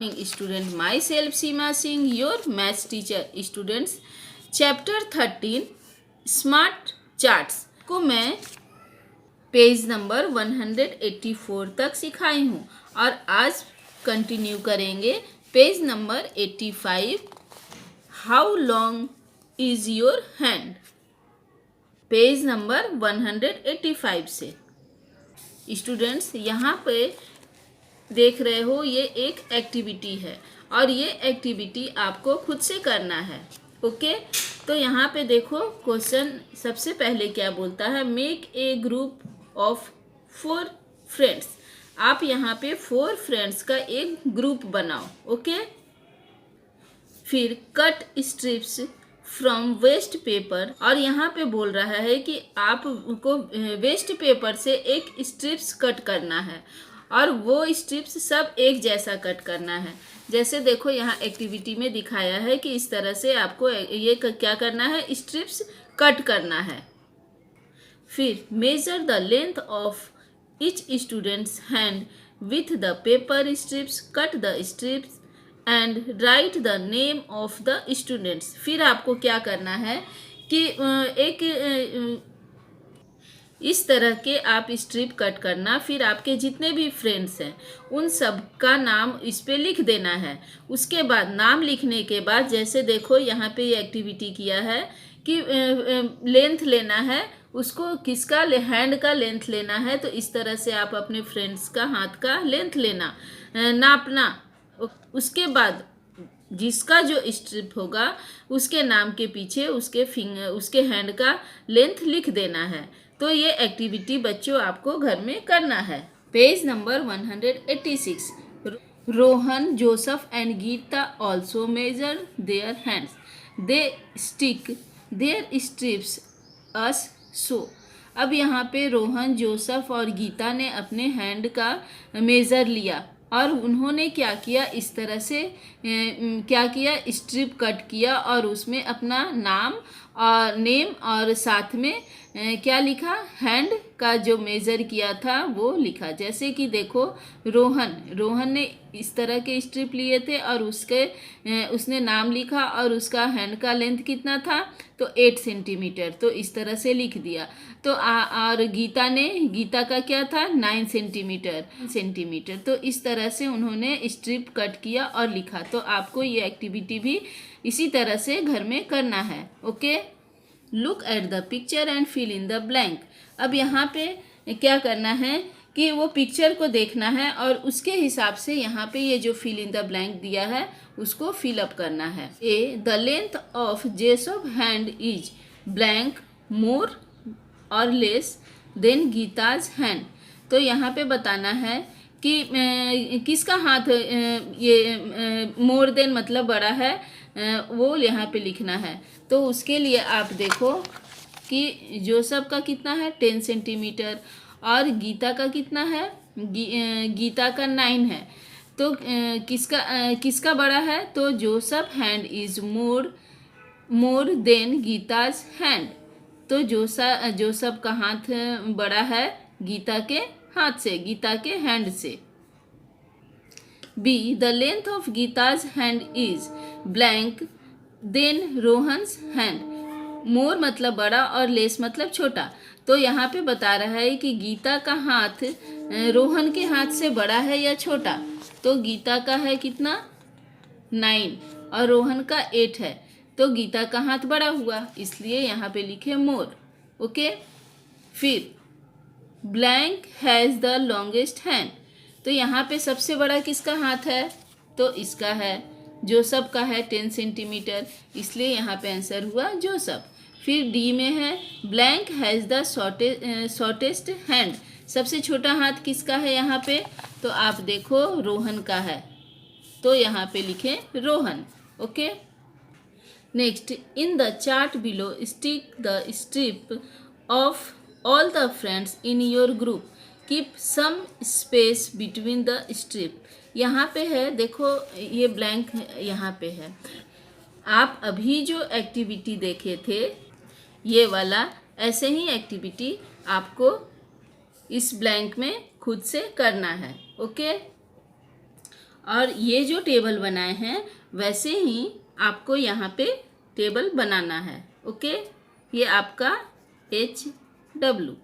Morning student, myself Seema Singh, your maths teacher. Students, chapter 13 smart charts को मैं page number 184 तक सिखाई हूँ और आज कंटिन्यू करेंगे page number 85। How long is your hand, page number 185 से। स्टूडेंट्स, यहाँ पे देख रहे हो ये एक एक्टिविटी है और ये एक्टिविटी आपको खुद से करना है। ओके, तो यहाँ पे देखो क्वेश्चन सबसे पहले क्या बोलता है, make a group of 4 friends. आप यहाँ पे 4 फ्रेंड्स का एक ग्रुप बनाओ। ओके, फिर cut strips from waste paper, और यहाँ पे बोल रहा है कि आपको वेस्ट पेपर से एक स्ट्रिप्स कट करना है और वो स्ट्रिप्स सब एक जैसा कट करना है। जैसे देखो यहाँ एक्टिविटी में दिखाया है कि इस तरह से आपको ये क्या करना है, स्ट्रिप्स कट करना है। फिर measure the length of each students hand with the paper strips, cut the strips and right the name of the students. फिर आपको क्या करना है कि एक इस तरह के आप स्ट्रिप कट करना, फिर आपके जितने भी फ्रेंड्स हैं उन सब का नाम इस पे लिख देना है। उसके बाद नाम लिखने के बाद जैसे देखो यहाँ पे ये एक्टिविटी किया है कि लेंथ लेना है, उसको किसका हैंड का लेंथ लेना है, तो इस तरह से आप अपने फ्रेंड्स का हाथ का लेंथ लेना, नापना। उसके बाद जिसका जो स्ट्रिप होगा उसके नाम के पीछे उसके हैंड का लेंथ लिख देना है। तो ये एक्टिविटी बच्चों आपको घर में करना है। Page number 186। Rohan, Joseph and Gita also measure their hands, they stick their strips as so. अब यहाँ पे रोहन, जोसेफ और गीता ने अपने हैंड का मेज़र लिया और उन्होंने क्या किया, इस तरह से क्या किया, स्ट्रिप कट किया और उसमें अपना नाम और नेम और साथ में क्या लिखा, हैंड का जो मेज़र किया था वो लिखा। जैसे कि देखो रोहन ने इस तरह के स्ट्रिप लिए थे और उसने नाम लिखा और उसका हैंड का लेंथ कितना था, तो 8 सेंटीमीटर, तो इस तरह से लिख दिया। तो और गीता का क्या था, 9 सेंटीमीटर, तो इस तरह से उन्होंने स्ट्रिप कट किया और लिखा। तो आपको ये एक्टिविटी भी इसी तरह से घर में करना है। Okay, look at the picture and fill in the blank. अब यहाँ पे क्या करना है कि वो पिक्चर को देखना है और उसके हिसाब से यहाँ पे ये जो फिल इन द ब्लैंक दिया है उसको फिल अप करना है। The length of Joseph's hand is blank more और लेस देन गीताज हैंड। तो यहाँ पे बताना है कि किसका हाथ ये मोर देन मतलब बड़ा है, वो यहाँ पे लिखना है। तो उसके लिए आप देखो कि जोसेफ का कितना है, 10 सेंटीमीटर, और गीता का कितना है, गीता का 9 है। तो किसका बड़ा है, तो Joseph hand is more than Geeta's hand. तो जोसेफ का हाथ बड़ा है गीता के हाथ से, गीता के हैंड से। B, the length of Gita's hand is blank than Rohan's hand. More मतलब बड़ा और लेस मतलब छोटा। तो यहाँ पे बता रहा है कि गीता का हाथ रोहन के हाथ से बड़ा है या छोटा। तो गीता का है कितना, 9 और रोहन का 8 है, तो गीता का हाथ बड़ा हुआ, इसलिए यहाँ पे लिखे मोर। ओके, फिर blank has the longest hand. तो यहाँ पे सबसे बड़ा किसका हाथ है, तो इसका है, जोसेफ का है 10 सेंटीमीटर, इसलिए यहाँ पे आंसर हुआ जोसेफ। फिर डी में है blank has the shortest hand. सबसे छोटा हाथ किसका है यहाँ पे, तो आप देखो रोहन का है, तो यहाँ पे लिखे Rohan. Okay, next, in the chart below stick the strip of all the friends in your group, keep some space between the strip. यहाँ पे है देखो ये ब्लैंक यहाँ पे है। आप अभी जो एक्टिविटी देखे थे ये वाला, ऐसे ही एक्टिविटी आपको इस ब्लैंक में खुद से करना है। ओके, और ये जो टेबल बनाए हैं वैसे ही आपको यहाँ पे टेबल बनाना है। ओके, ये आपका HW।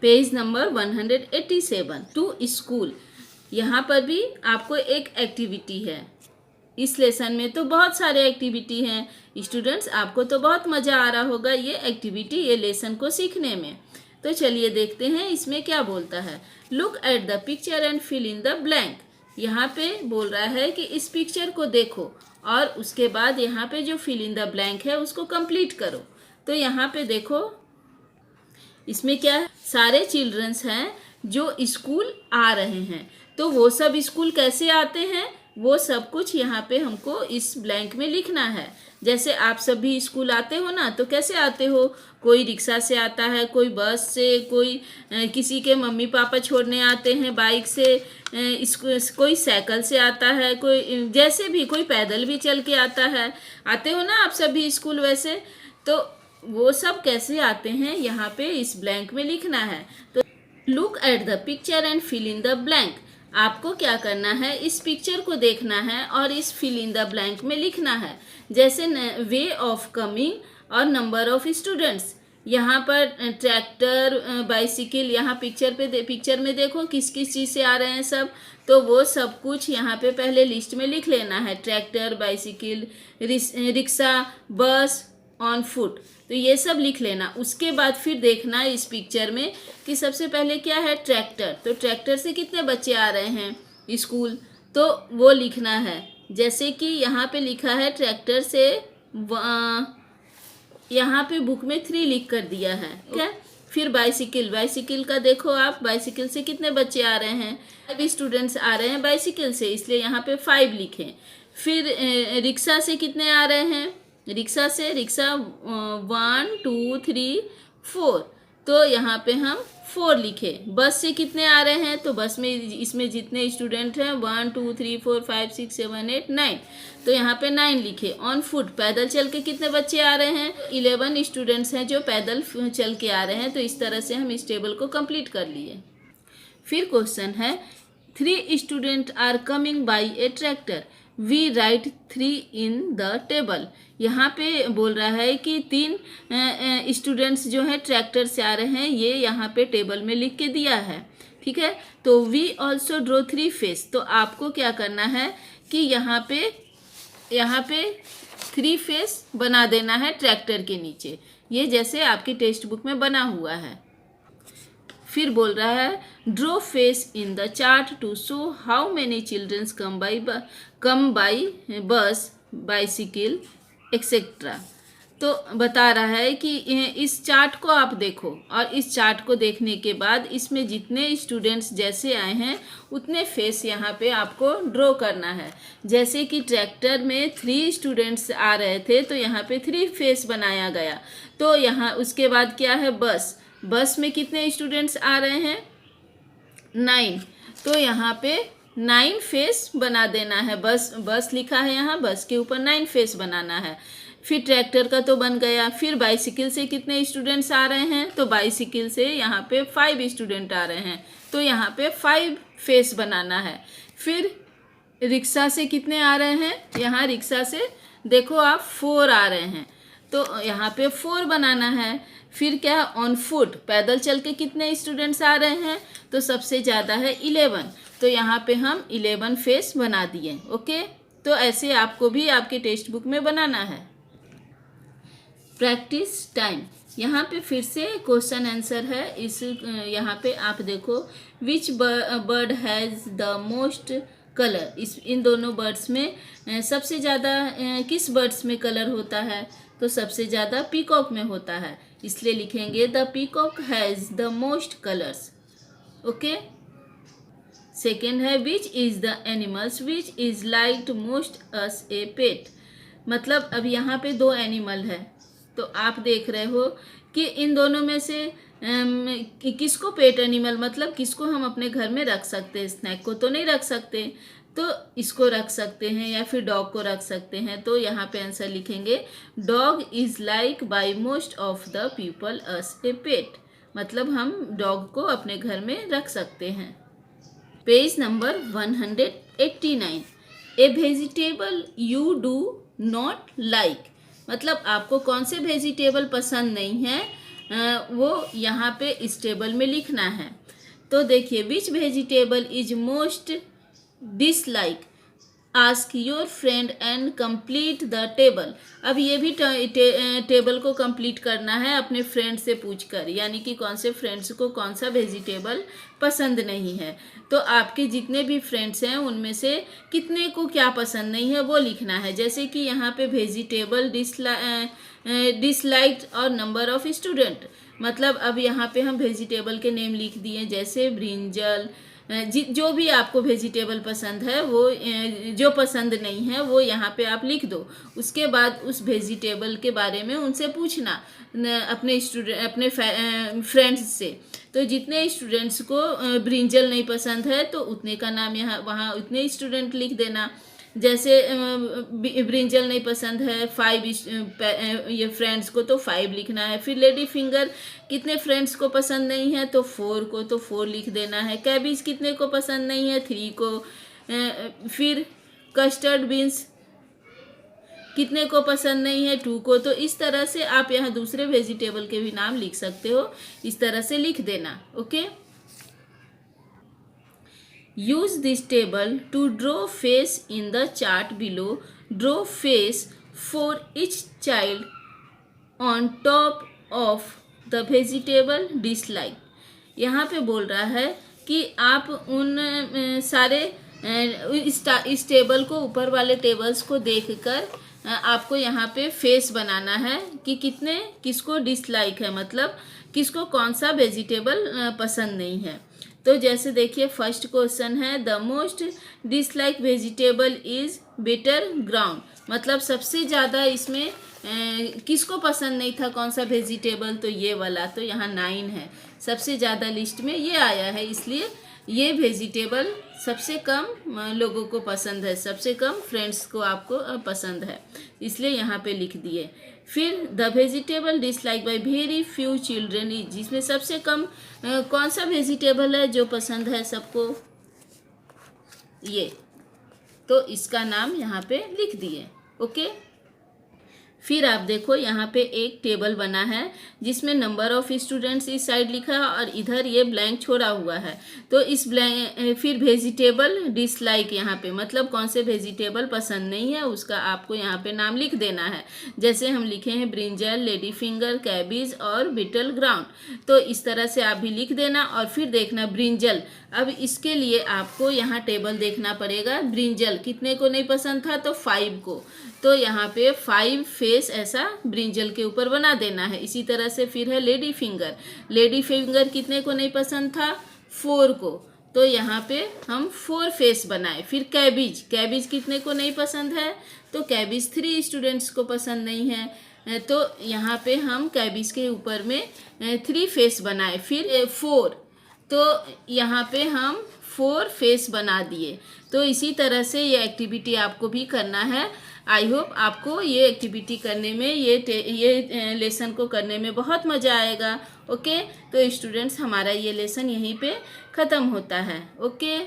Page number 187 to school. यहाँ पर भी आपको एक एक्टिविटी है। इस लेसन में तो बहुत सारे एक्टिविटी हैं स्टूडेंट्स, आपको तो बहुत मज़ा आ रहा होगा ये एक्टिविटी, ये लेसन को सीखने में। तो चलिए देखते हैं इसमें क्या बोलता है। Look at the picture and fill in the blank. यहाँ पे बोल रहा है कि इस पिक्चर को देखो और उसके बाद यहाँ पे जो फिल इन द ब्लैंक है उसको कंप्लीट करो। तो यहाँ पे देखो, इसमें क्या है, सारे चिल्ड्रंस हैं जो स्कूल आ रहे हैं। तो वो सब स्कूल कैसे आते हैं वो सब कुछ यहाँ पे हमको इस ब्लैंक में लिखना है। जैसे आप सब भी स्कूल आते हो ना, तो कैसे आते हो, कोई रिक्शा से आता है, कोई बस से, कोई किसी के मम्मी पापा छोड़ने आते हैं बाइक से, कोई साइकिल से आता है, कोई जैसे भी, कोई पैदल भी चल के आता है। आते हो ना आप सब भी स्कूल वैसे। तो वो सब कैसे आते हैं यहाँ पे इस ब्लैंक में लिखना है। तो look at the picture and fill in the blank. आपको क्या करना है, इस पिक्चर को देखना है और इस फिल इन द ब्लैंक में लिखना है। जैसे वे ऑफ कमिंग और नंबर ऑफ स्टूडेंट्स। यहाँ पर ट्रैक्टर, बाइसिकल, यहाँ पिक्चर में देखो किस किस चीज़ से आ रहे हैं सब। तो वो सब कुछ यहाँ पे पहले लिस्ट में लिख लेना है। ट्रैक्टर, बाइसिकल, रिक्शा, बस, ऑन फुट, तो ये सब लिख लेना। उसके बाद फिर देखना इस पिक्चर में कि सबसे पहले क्या है, ट्रैक्टर। तो ट्रैक्टर से कितने बच्चे आ रहे हैं स्कूल, तो वो लिखना है। जैसे कि यहाँ पे लिखा है ट्रैक्टर से, यहाँ पे बुक में 3 लिख कर दिया है, ठीक है। फिर बाइसिकल का देखो आप, बाइसिकल से कितने बच्चे आ रहे हैं, 5 स्टूडेंट्स आ रहे हैं बाइसिकल से, इसलिए यहाँ पे 5 लिखें। फिर रिक्शा से कितने आ रहे हैं, रिक्शा 1 2 3 4, तो यहाँ पे हम 4 लिखे। बस से कितने आ रहे हैं, तो बस में इसमें जितने स्टूडेंट हैं 1 2 3 4 5 6 7 8 9, तो यहाँ पे 9 लिखे। ऑन फुट, पैदल चल के कितने बच्चे आ रहे हैं, 11 स्टूडेंट्स हैं जो पैदल चल के आ रहे हैं। तो इस तरह से हम इस टेबल को कंप्लीट कर लिए। फिर क्वेश्चन है, 3 student are coming by a tractor, we write 3 in the table. यहाँ पे बोल रहा है कि 3 स्टूडेंट्स जो हैं ट्रैक्टर से आ रहे हैं, ये यहाँ पे टेबल में लिख के दिया है, ठीक है। तो वी ऑल्सो ड्रॉ 3 फेस। तो आपको क्या करना है कि यहाँ पे 3 फेस बना देना है ट्रैक्टर के नीचे, ये जैसे आपकी टेक्स्ट बुक में बना हुआ है। फिर बोल रहा है, draw face in the chart to show how many childrens come by bus, bicycle etcetera. तो बता रहा है कि इस चार्ट को आप देखो और इस चार्ट को देखने के बाद इसमें जितने स्टूडेंट्स जैसे आए हैं उतने फेस यहाँ पे आपको ड्रॉ करना है। जैसे कि ट्रैक्टर में 3 स्टूडेंट्स आ रहे थे तो यहाँ पे 3 फेस बनाया गया। तो यहाँ उसके बाद क्या है, बस में कितने स्टूडेंट्स आ रहे हैं, 9, तो यहाँ पे 9 फेस बना देना है। बस लिखा है यहाँ, बस के ऊपर 9 फेस बनाना है। फिर ट्रैक्टर का तो बन गया। फिर बाइसिकल से कितने स्टूडेंट्स आ रहे हैं, तो बाइसिकल से यहाँ पे 5 स्टूडेंट आ रहे हैं, तो यहाँ पे 5 फेस बनाना है। फिर रिक्शा से कितने आ रहे हैं, यहाँ रिक्शा से देखो आप 4 आ रहे हैं, तो यहाँ पे 4 बनाना है। फिर क्या, ऑन फुट, पैदल चल के कितने स्टूडेंट्स आ रहे हैं, तो सबसे ज़्यादा है 11, तो यहाँ पे हम 11 फेस बना दिए। ओके, तो ऐसे आपको भी आपके टेक्स्ट बुक में बनाना है। प्रैक्टिस टाइम, यहाँ पे फिर से क्वेश्चन आंसर है। यहाँ पे आप देखो, which bird has the most colour. इन दोनों बर्ड्स में सबसे ज़्यादा किस बर्ड्स में कलर होता है, तो सबसे ज़्यादा पीकॉक में होता है, इसलिए लिखेंगे the peacock has the most colours. Okay. Second है, which is the animals which is liked most as a pet. मतलब अब यहाँ पे 2 एनिमल है, तो आप देख रहे हो कि इन दोनों में से किसको पेट एनिमल, मतलब किसको हम अपने घर में रख सकते हैं। स्नैक को तो नहीं रख सकते, तो इसको रख सकते हैं या फिर डॉग को रख सकते हैं। तो यहाँ पे आंसर लिखेंगे, dog is like by most of the people as a pet. मतलब हम डॉग को अपने घर में रख सकते हैं। Page number 189। A vegetable you do not like, मतलब आपको कौन से वेजिटेबल पसंद नहीं है वो यहाँ पे इस टेबल में लिखना है। तो देखिए, which vegetable is most dislike, ask your friend and complete the table. अब ये भी टेबल को कंप्लीट करना है अपने फ्रेंड से पूछकर, यानी कि कौन से फ्रेंड्स को कौन सा वेजिटेबल पसंद नहीं है। तो आपके जितने भी फ्रेंड्स हैं उनमें से कितने को क्या पसंद नहीं है वो लिखना है। जैसे कि यहाँ पे वेजिटेबल डिसलाइक्ड और नंबर ऑफ स्टूडेंट, मतलब अब यहाँ पे हम वेजिटेबल के नेम लिख दिए, जैसे ब्रिंजल, जो भी आपको वेजिटेबल पसंद है वो, जो पसंद नहीं है वो यहाँ पे आप लिख दो। उसके बाद उस वेजिटेबल के बारे में उनसे पूछना अपने फ्रेंड्स से। तो जितने स्टूडेंट्स को ब्रिंजल नहीं पसंद है तो उतने का नाम यहाँ वहाँ उतने स्टूडेंट लिख देना। जैसे ब्रिंजल नहीं पसंद है 5 ये फ्रेंड्स को, तो 5 लिखना है। फिर लेडी फिंगर कितने फ्रेंड्स को पसंद नहीं है, तो 4 को, तो 4 लिख देना है। कैबिज कितने को पसंद नहीं है, 3 को। फिर कस्टर्ड बीन्स कितने को पसंद नहीं है, 2 को। तो इस तरह से आप यहाँ दूसरे वेजिटेबल के भी नाम लिख सकते हो, इस तरह से लिख देना। Okay, use this table to draw face in the chart below. Draw face for each child on top of the vegetable dislike. यहाँ पे बोल रहा है कि आप उन सारे इस टेबल को, ऊपर वाले टेबल्स को देखकर आपको यहाँ पे फेस बनाना है कि किसको डिसलाइक है, मतलब किसको कौन सा वेजिटेबल पसंद नहीं है। तो जैसे देखिए, फर्स्ट क्वेश्चन है the most dislike vegetable is bitter ground, मतलब सबसे ज़्यादा इसमें किसको पसंद नहीं था कौन सा वेजिटेबल, तो ये वाला। तो यहाँ 9 है, सबसे ज़्यादा लिस्ट में ये आया है, इसलिए ये वेजिटेबल सबसे कम लोगों को पसंद है, सबसे कम फ्रेंड्स को आपको पसंद है, इसलिए यहाँ पे लिख दिए। फिर the vegetable dislike by very few children is, जिसमें सबसे कम कौन सा वेजिटेबल है जो पसंद है सबको, ये। तो इसका नाम यहाँ पे लिख दिए। ओके, फिर आप देखो यहाँ पे एक टेबल बना है जिसमें नंबर ऑफ स्टूडेंट्स इस साइड लिखा है और इधर ये ब्लैंक छोड़ा हुआ है। तो इस ब्लैंक, फिर वेजिटेबल डिसलाइक यहाँ पे, मतलब कौन से वेजिटेबल पसंद नहीं है उसका आपको यहाँ पे नाम लिख देना है। जैसे हम लिखे हैं ब्रिंजल, लेडी फिंगर, कैबिज और बिटल ग्राउंड, तो इस तरह से आप भी लिख देना। और फिर देखना ब्रिंजल, अब इसके लिए आपको यहाँ टेबल देखना पड़ेगा। ब्रिंजल कितने को नहीं पसंद था, तो 5 को, तो यहाँ पे 5 फेस ऐसा ब्रिंजल के ऊपर बना देना है। इसी तरह से फिर है लेडी फिंगर, लेडी फिंगर कितने को नहीं पसंद था, 4 को, तो यहाँ पे हम 4 फेस बनाए। फिर कैबिज, कैबिज कितने को नहीं पसंद है, तो कैबिज 3 स्टूडेंट्स को पसंद नहीं है, तो यहाँ पे हम कैबिज के ऊपर में 3 फेस बनाए। फिर 4, तो यहाँ पे हम 4 फेस बना दिए। तो इसी तरह से ये एक्टिविटी आपको भी करना है। आई होप आपको ये एक्टिविटी करने में, ये लेसन को करने में बहुत मज़ा आएगा। ओके, तो स्टूडेंट्स हमारा ये लेसन यहीं पे ख़त्म होता है। ओके।